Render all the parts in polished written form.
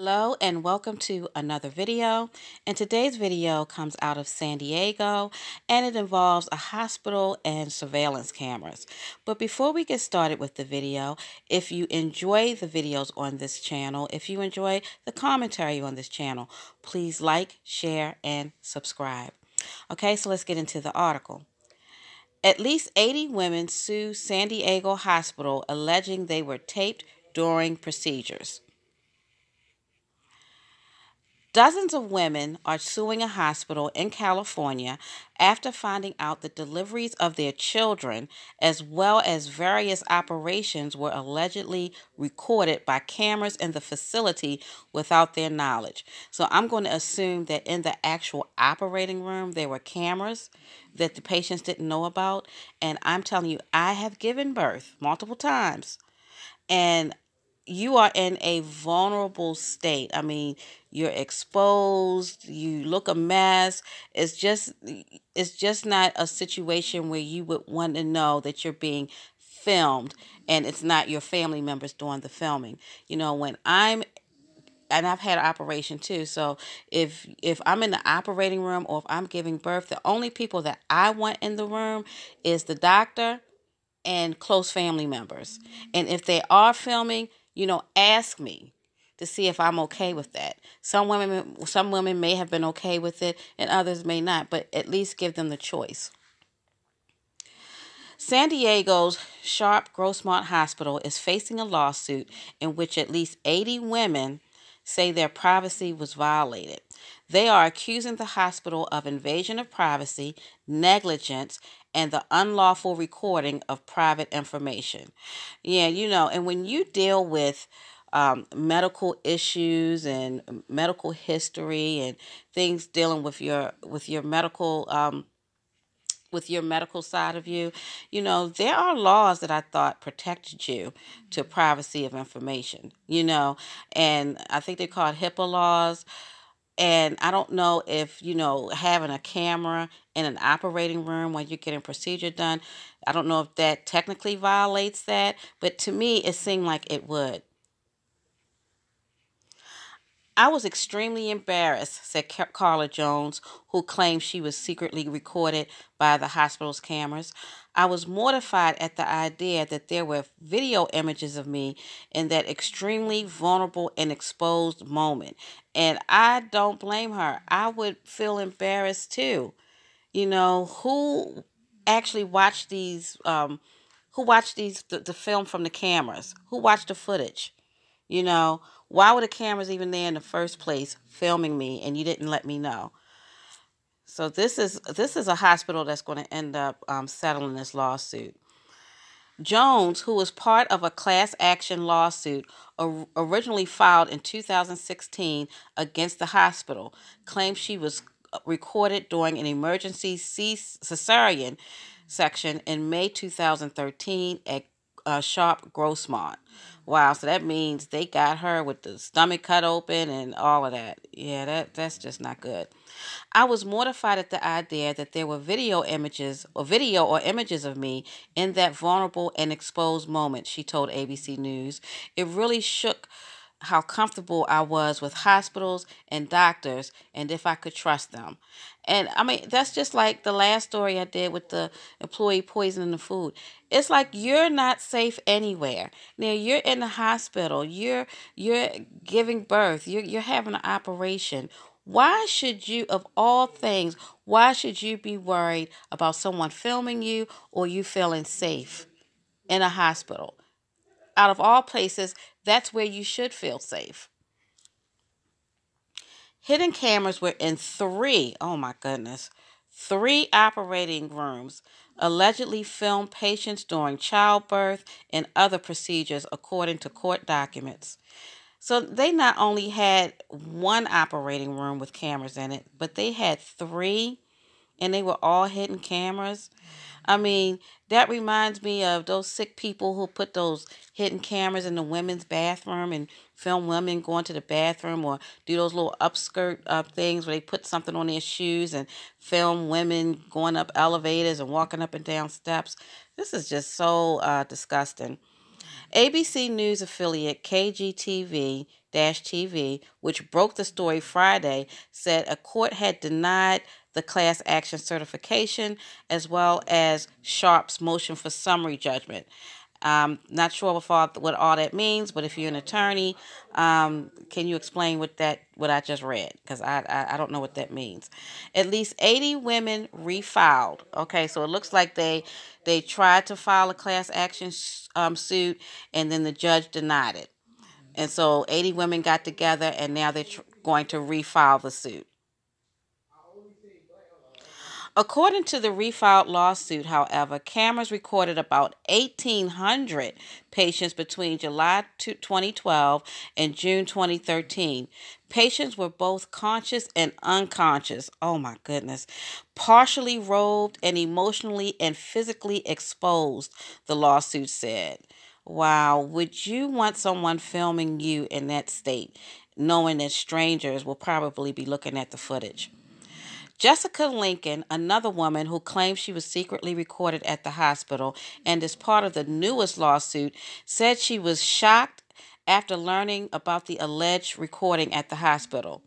Hello and welcome to another video. And today's video comes out of San Diego and it involves a hospital and surveillance cameras. But before we get started with the video, if you enjoy the videos on this channel, if you enjoy the commentary on this channel, please like, share, and subscribe. Okay, so let's get into the article. At least 80 women sue San Diego hospital alleging they were taped during procedures. Dozens of women are suing a hospital in California after finding out that deliveries of their children, as well as various operations, were allegedly recorded by cameras in the facility without their knowledge. So I'm going to assume that in the actual operating room, there were cameras that the patients didn't know about. And I'm telling you, I have given birth multiple times. And you are in a vulnerable state. I mean, you're exposed, you look a mess. It's just not a situation where you would want to know that you're being filmed and it's not your family members doing the filming. You know, and I've had an operation too. So if I'm in the operating room or if I'm giving birth, the only people that I want in the room is the doctor and close family members. And if they are filming, ask me to see if I'm okay with that. Some women may have been okay with it and others may not, but at least give them the choice. San Diego's Sharp Grossmont Hospital is facing a lawsuit in which at least 80 women say their privacy was violated. They are accusing the hospital of invasion of privacy, negligence, and the unlawful recording of private information. Yeah, and when you deal with medical issues and medical history and things dealing with your medical side of you, there are laws that I thought protected you to privacy of information, and I think they call it HIPAA laws. And I don't know if, having a camera in an operating room when you're getting procedure done, I don't know if that technically violates that, but to me, it seemed like it would. I was extremely embarrassed, said Carla Jones, who claimed she was secretly recorded by the hospital's cameras. I was mortified at the idea that there were video images of me in that extremely vulnerable and exposed moment. And I don't blame her. I would feel embarrassed too. Who actually watched the film from the cameras? Who watched the footage? Why were the cameras even there in the first place filming me and you didn't let me know? So this is a hospital that's going to end up settling this lawsuit. Jones, who was part of a class action lawsuit originally filed in 2016 against the hospital, claimed she was recorded during an emergency cesarean section in May 2013 at Sharp Grossmont. Wow, so that means they got her with the stomach cut open and all of that. Yeah, that's just not good. I was mortified at the idea that there were video or images of me in that vulnerable and exposed moment, she told ABC News. It really shook how comfortable I was with hospitals and doctors and if I could trust them. And I mean, that's just like the last story I did with the employee poisoning the food. It's like you're not safe anywhere. Now you're in the hospital, you're giving birth, you're having an operation. Why should you, of all things, why should you be worried about someone filming you or you feeling safe in a hospital? Out of all places, that's where you should feel safe. Hidden cameras were in oh my goodness, three operating rooms, allegedly filmed patients during childbirth and other procedures, according to court documents. So they not only had one operating room with cameras in it, but they had three, and they were all hidden cameras. I mean, that reminds me of those sick people who put those hidden cameras in the women's bathroom and film women going to the bathroom, or do those little upskirt things where they put something on their shoes and film women going up elevators and walking up and down steps. This is just so disgusting. ABC News affiliate KGTV-TV, which broke the story Friday, said a court had denied the class action certification as well as Sharp's motion for summary judgment. Not sure what all that means, but if you're an attorney, can you explain what I just read? Because I don't know what that means. At least 80 women refiled. Okay, so it looks like they tried to file a class action suit, and then the judge denied it. And so 80 women got together, and now they're going to refile the suit. According to the refiled lawsuit, however, cameras recorded about 1,800 patients between July 2012 and June 2013. Patients were both conscious and unconscious. Oh my goodness. Partially robed and emotionally and physically exposed, the lawsuit said. Wow, would you want someone filming you in that state, knowing that strangers will probably be looking at the footage? Jessica Lincoln, another woman who claims she was secretly recorded at the hospital and is part of the newest lawsuit, said she was shocked after learning about the alleged recording at the hospital.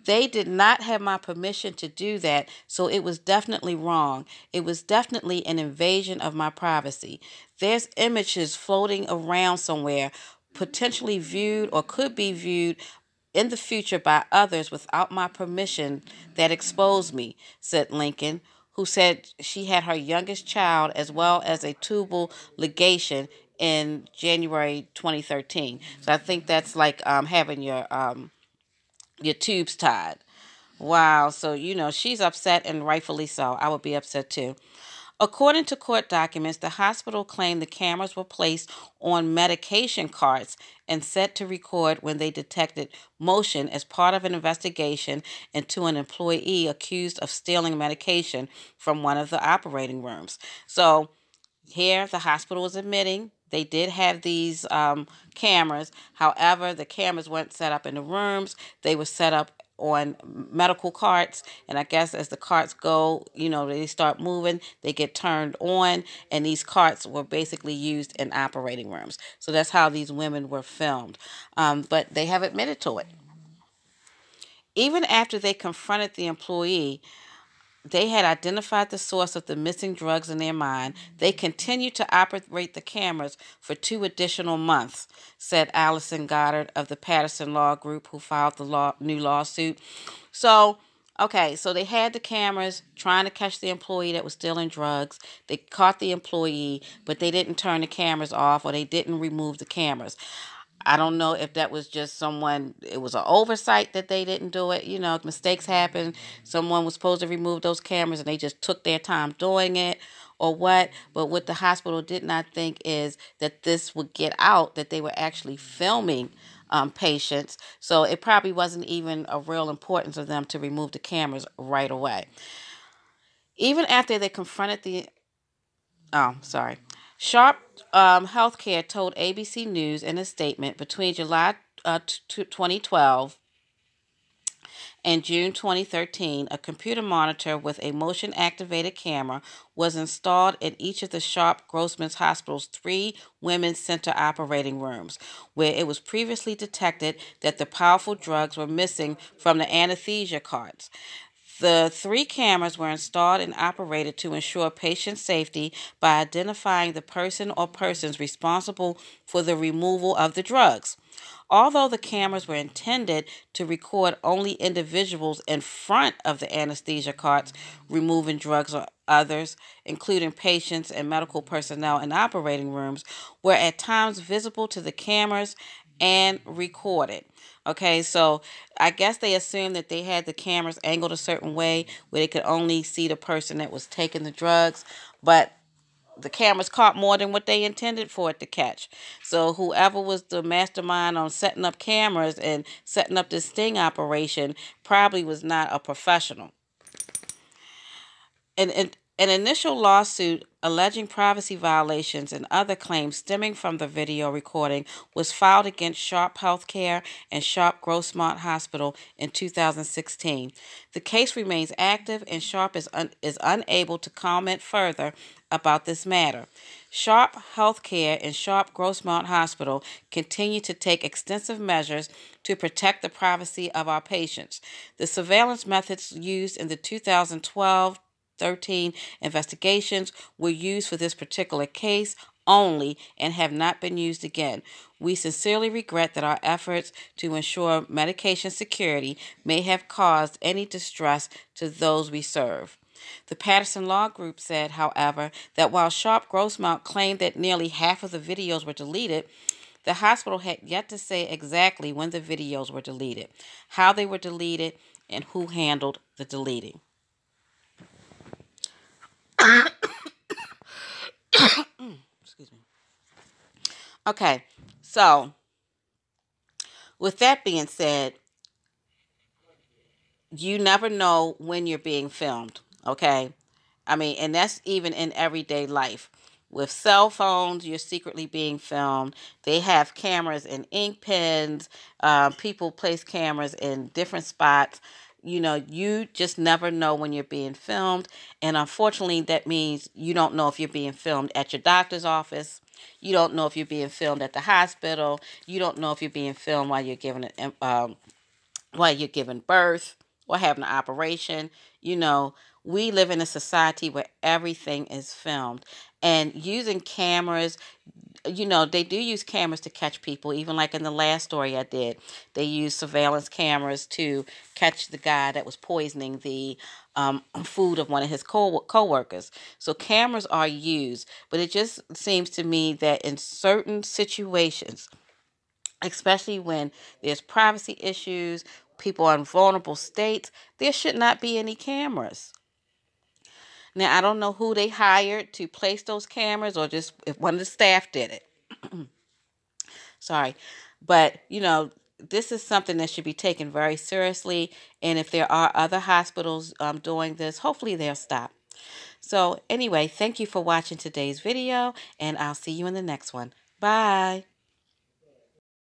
They did not have my permission to do that, so it was definitely wrong. It was definitely an invasion of my privacy. There's images floating around somewhere, potentially viewed or could be viewed in the future by others without my permission that exposed me, said Lincoln, who said she had her youngest child as well as a tubal ligation in January 2013. So I think that's like having your tubes tied. Wow. So, she's upset, and rightfully so. I would be upset too. According to court documents, the hospital claimed the cameras were placed on medication carts and set to record when they detected motion as part of an investigation into an employee accused of stealing medication from one of the operating rooms. So here the hospital is admitting they did have these cameras. However, the cameras weren't set up in the rooms. They were set up on medical carts, and I guess as the carts go, they start moving, they get turned on, and these carts were basically used in operating rooms. So that's how these women were filmed. But they have admitted to it. Even after they confronted the employee, they had identified the source of the missing drugs in their mind. They continued to operate the cameras for 2 additional months, said Allison Goddard of the Patterson Law Group, who filed the new lawsuit. So they had the cameras trying to catch the employee that was stealing drugs. They caught the employee, but they didn't turn the cameras off, or they didn't remove the cameras. I don't know if that was just it was an oversight that they didn't do it. Mistakes happen. Someone was supposed to remove those cameras and they just took their time doing it, or what. But what the hospital did not think is that this would get out, that they were actually filming patients. So it probably wasn't even a real importance of them to remove the cameras right away. Even after they confronted Sharp Healthcare told ABC News in a statement between July 2012 and June 2013, a computer monitor with a motion-activated camera was installed in each of the Sharp Grossman's Hospital's 3 women's center operating rooms, where it was previously detected that the powerful drugs were missing from the anesthesia carts. The 3 cameras were installed and operated to ensure patient safety by identifying the person or persons responsible for the removal of the drugs. Although the cameras were intended to record only individuals in front of the anesthesia carts removing drugs, or others, including patients and medical personnel in operating rooms, were at times visible to the cameras and recorded. Okay, so I guess they assumed that they had the cameras angled a certain way where they could only see the person that was taking the drugs, but the cameras caught more than what they intended for it to catch. So whoever was the mastermind on setting up cameras and setting up this sting operation probably was not a professional. An initial lawsuit alleging privacy violations and other claims stemming from the video recording was filed against Sharp Healthcare and Sharp Grossmont Hospital in 2016. The case remains active, and Sharp is unable to comment further about this matter. Sharp Healthcare and Sharp Grossmont Hospital continue to take extensive measures to protect the privacy of our patients. The surveillance methods used in the 2012-13 investigations were used for this particular case only and have not been used again. We sincerely regret that our efforts to ensure medication security may have caused any distress to those we serve. The Patterson Law Group said, however, that while Sharp Grossmont claimed that nearly half of the videos were deleted, the hospital had yet to say exactly when the videos were deleted, how they were deleted, and who handled the deleting. Excuse me. Okay, so with that being said, you never know when you're being filmed, okay? I mean, and that's even in everyday life. With cell phones, you're secretly being filmed. They have cameras in ink pens. People place cameras in different spots. You know, you just never know when you're being filmed. And unfortunately, that means you don't know if you're being filmed at your doctor's office. You don't know if you're being filmed at the hospital. You don't know if you're being filmed while you're giving birth or having an operation. You know, we live in a society where everything is filmed. And using cameras, you know, they do use cameras to catch people. Even like in the last story I did, they used surveillance cameras to catch the guy that was poisoning the food of one of his co-workers. So cameras are used, but it just seems to me that in certain situations, especially when there's privacy issues, people are in vulnerable states, there should not be any cameras. Now, I don't know who they hired to place those cameras or just if one of the staff did it. Sorry. But, you know, this is something that should be taken very seriously. And if there are other hospitals doing this, hopefully they'll stop. So anyway, thank you for watching today's video, and I'll see you in the next one. Bye.